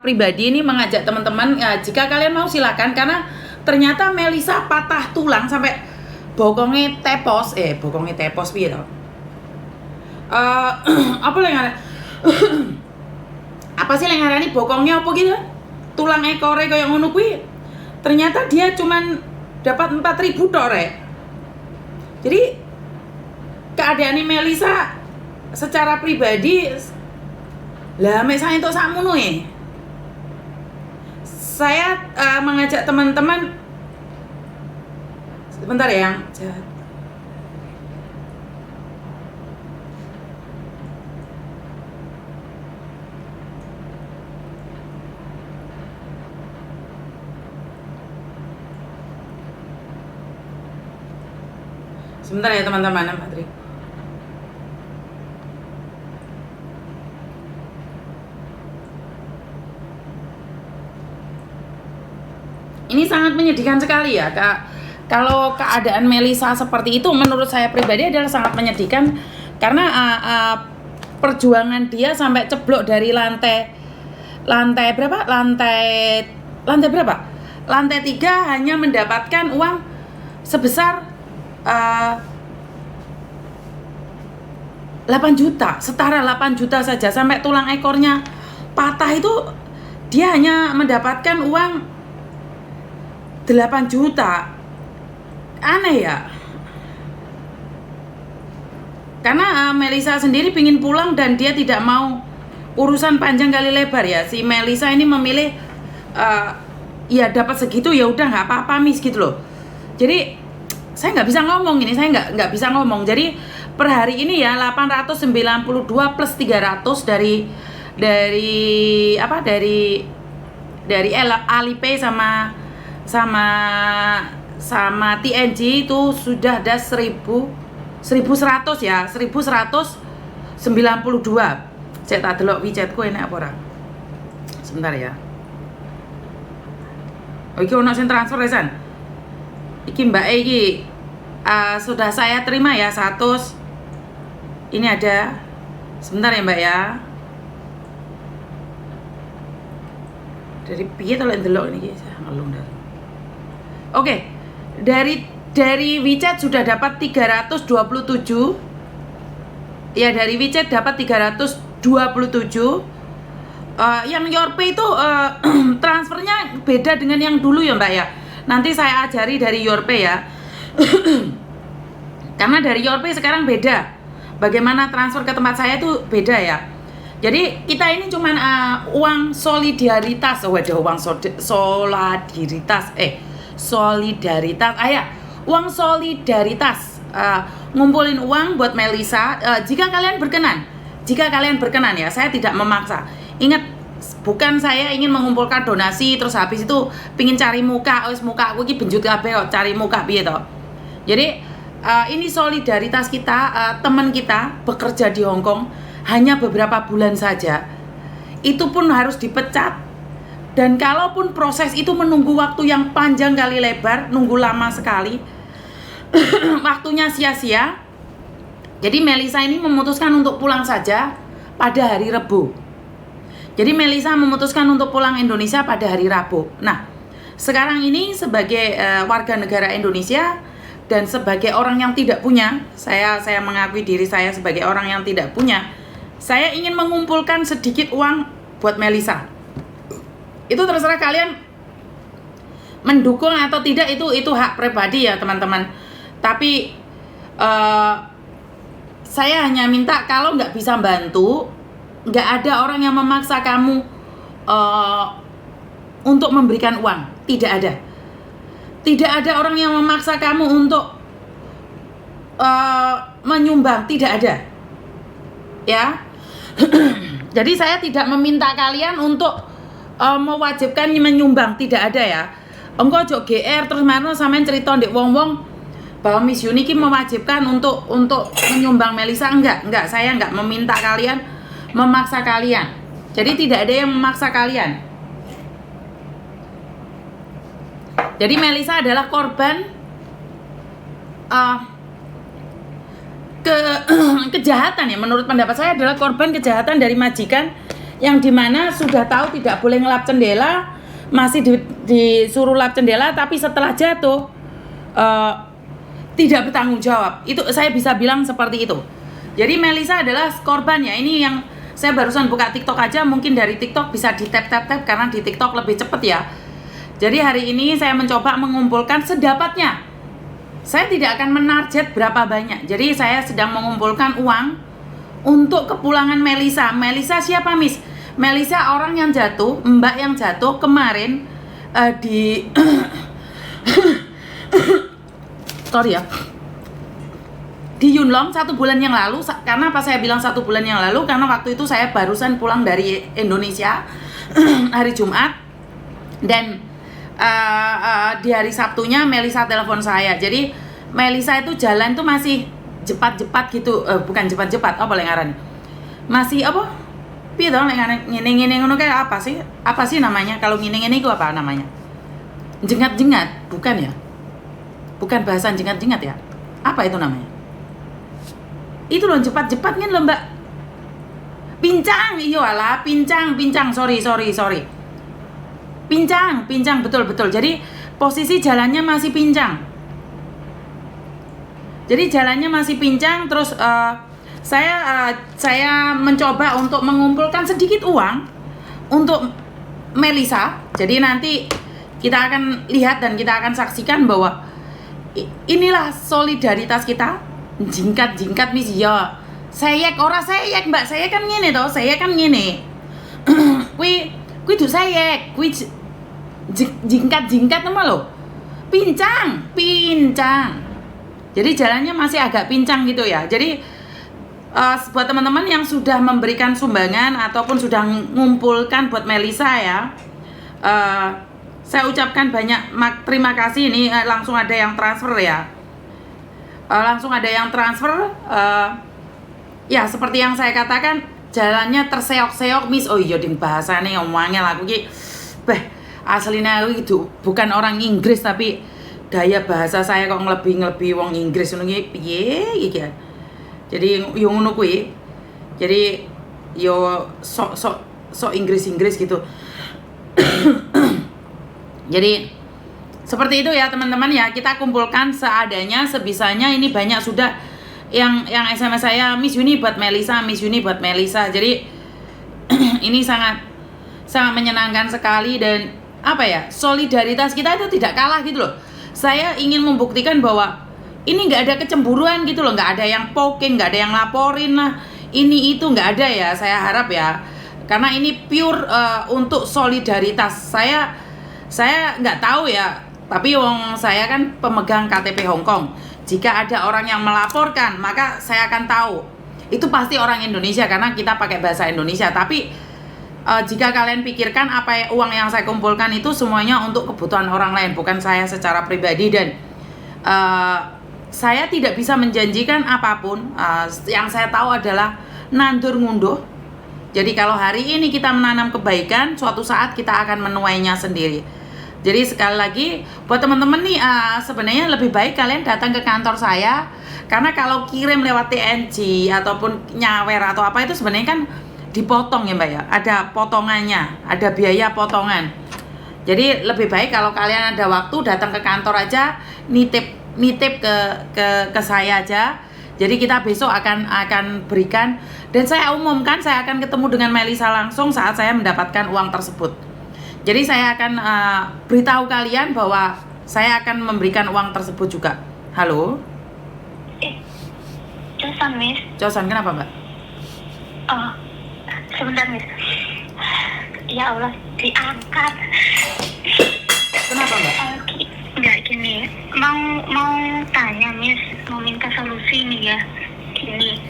Pribadi ini mengajak teman-teman ya, jika kalian mau silakan, karena ternyata Melisa patah tulang sampai bokongnya tepos piye to? Apa yang ada? Apa sih yang ngarani bokongnya apa gitu? Tulang ekore kayak ngono kuwi. Ternyata dia cuman dapat 4.000 tok rek. Jadi keadaan Melisa secara pribadi lah mek saya entuk sakmono saya mengajak teman-teman sebentar ya. Sebentar ya teman-teman, Patri. Ini sangat menyedihkan sekali ya, Kak. Kalau keadaan Melisa seperti itu menurut saya pribadi adalah sangat menyedihkan karena perjuangan dia sampai ceblok dari lantai berapa? Lantai berapa? Lantai 3 hanya mendapatkan uang sebesar 8 juta, setara 8 juta saja, sampai tulang ekornya patah itu dia hanya mendapatkan uang 8 juta. Aneh ya. Karena Melisa sendiri pingin pulang dan dia tidak mau urusan panjang kali lebar ya. Si Melisa ini memilih ya dapat segitu ya udah nggak apa-apa Miss gitu loh. Jadi saya nggak bisa ngomong ini, saya nggak bisa ngomong. Jadi per hari ini ya 892 plus 300 dari Alipay sama TNG itu sudah ada 1100 ya, 1192. Saya tak delok WeChatku enak apa ora. Sebentar ya. Oh, iki ono sing transfer resan. Iki Mbak iki sudah saya terima ya 100. Ini ada. Sebentar ya Mbak ya. Dari piye to lek ndelok niki ngelung dari. Oke, dari WeChat sudah dapat 327. Ya dari WeChat dapat 327. Yang Yorpay itu transfernya beda dengan yang dulu ya Mbak ya. Nanti saya ajari dari Yorpay ya. Karena dari Yorpay sekarang beda. Bagaimana transfer ke tempat saya itu beda ya. Jadi kita ini cuman uang solidaritas. Waduh, uang solidaritas. Uang solidaritas. Ngumpulin uang buat Melisa. Jika kalian berkenan ya, saya tidak memaksa. Ingat, bukan saya ingin mengumpulkan donasi terus habis itu pingin cari muka, muka aku iki benjut kabeh kok cari muka piye to. Jadi ini solidaritas kita, teman kita bekerja di Hong Kong hanya beberapa bulan saja. Itu pun harus dipecat. Dan kalaupun proses itu menunggu waktu yang panjang kali lebar, nunggu lama sekali, waktunya sia-sia. Jadi Melisa ini memutuskan untuk pulang saja pada hari Rabu. Jadi Melisa memutuskan untuk pulang Indonesia pada hari Rabu. Nah, sekarang ini sebagai warga negara Indonesia dan sebagai orang yang tidak punya, saya mengakui diri saya sebagai orang yang tidak punya, saya ingin mengumpulkan sedikit uang buat Melisa. Itu terserah kalian mendukung atau tidak, itu hak pribadi ya teman-teman. Tapi saya hanya minta kalau nggak bisa bantu, nggak ada orang yang memaksa kamu untuk memberikan uang. Tidak ada orang yang memaksa kamu untuk menyumbang, tidak ada ya. Jadi saya tidak meminta kalian untuk mewajibkan menyumbang, tidak ada ya. Engko ojo GR terus marno sampean cerita ndek wong-wong bahwa Miss Yuni ki mewajibkan untuk menyumbang Melisa. Enggak, saya enggak meminta kalian, memaksa kalian. Jadi tidak ada yang memaksa kalian. Jadi Melisa adalah korban kejahatan ya, menurut pendapat saya adalah korban kejahatan dari majikan yang dimana sudah tahu tidak boleh ngelap jendela, masih disuruh lap jendela, tapi setelah jatuh tidak bertanggung jawab. Itu saya bisa bilang seperti itu. Jadi Melisa adalah korban ya. Ini yang saya barusan buka TikTok aja, mungkin dari TikTok bisa di tap karena di TikTok lebih cepet ya. Jadi hari ini saya mencoba mengumpulkan sedapatnya. Saya tidak akan menarget berapa banyak. Jadi saya sedang mengumpulkan uang untuk kepulangan Melisa. Melisa siapa, Miss? Melisa orang yang jatuh, mbak yang jatuh kemarin di sorry ya, di Yunlong 1 bulan yang lalu. Karena apa saya bilang 1 bulan yang lalu? Karena waktu itu saya barusan pulang dari Indonesia hari Jumat, dan di hari Sabtunya Melisa telepon saya. Jadi Melisa itu jalan tuh masih jepat-jepat gitu, bukan jepat-jepat, apa lengaran? Masih apa? Piye to lek ngene-ngene ngono kayak apa sih? Apa sih namanya? Kalau ngene-ngene itu apa namanya? Jengat-jengat, bukan ya? Bukan bahasan jengat-jengat ya? Apa itu namanya? Itu loh cepat-cepat kan loh, Mbak. Pincang, iya lah, pincang, sorry. Pincang, betul. Jadi posisi jalannya masih pincang. Terus saya mencoba untuk mengumpulkan sedikit uang untuk Melisa. Jadi nanti kita akan lihat dan kita akan saksikan bahwa inilah solidaritas kita. Jingkat Miss ya. Sayek Mbak, saya kan ngene toh, saya kan ngene. Kui du sayek, kui jingkat nama lo. Pincang. Jadi jalannya masih agak pincang gitu ya. Jadi buat teman-teman yang sudah memberikan sumbangan ataupun sudah ngumpulkan buat Melisa ya, saya ucapkan banyak terima kasih. Ini langsung ada yang transfer ya. Ya seperti yang saya katakan, jalannya terseok-seok Miss. Oh iya ding bahasane ngomongnya lagu ki. Aslinya aku itu bukan orang Inggris, tapi gaya bahasa saya kok ngelebih wong Inggris ngono ki piye iki ya. Jadi yo ngono kuwi. Jadi yo sok Inggris gitu. Jadi seperti itu ya teman-teman ya, kita kumpulkan seadanya, sebisanya. Ini banyak sudah yang SMS saya, Miss Yuni buat Melisa. Jadi ini sangat menyenangkan sekali, dan apa ya, solidaritas kita itu tidak kalah gitu loh. Saya ingin membuktikan bahwa ini nggak ada kecemburuan gitu loh, nggak ada yang poking, nggak ada yang laporin lah ini itu, nggak ada ya. Saya harap ya, karena ini pure untuk solidaritas. Saya nggak tahu ya, tapi saya kan pemegang KTP Hong Kong. Jika ada orang yang melaporkan, maka saya akan tahu itu pasti orang Indonesia karena kita pakai bahasa Indonesia. Tapi jika kalian pikirkan uang yang saya kumpulkan itu semuanya untuk kebutuhan orang lain, bukan saya secara pribadi. Dan saya tidak bisa menjanjikan apapun. Yang saya tahu adalah nandur ngunduh. Jadi kalau hari ini kita menanam kebaikan, suatu saat kita akan menuainya sendiri. Jadi sekali lagi buat teman-teman nih, sebenarnya lebih baik kalian datang ke kantor saya, karena kalau kirim lewat TNG ataupun nyawer atau apa itu sebenarnya kan dipotong ya Mbak ya, ada potongannya, ada biaya potongan. Jadi lebih baik kalau kalian ada waktu datang ke kantor aja, nitip ke saya aja. Jadi kita besok akan berikan, dan saya umumkan saya akan ketemu dengan Melisa langsung saat saya mendapatkan uang tersebut. Jadi saya akan beritahu kalian bahwa saya akan memberikan uang tersebut juga. Halo? Cosan Miss. Cosan, kenapa Mbak? Oh, sebentar Miss. Ya Allah, diangkat. Kenapa Mbak? Enggak gini, mau tanya Miss, mau minta solusi nih ya. Gini,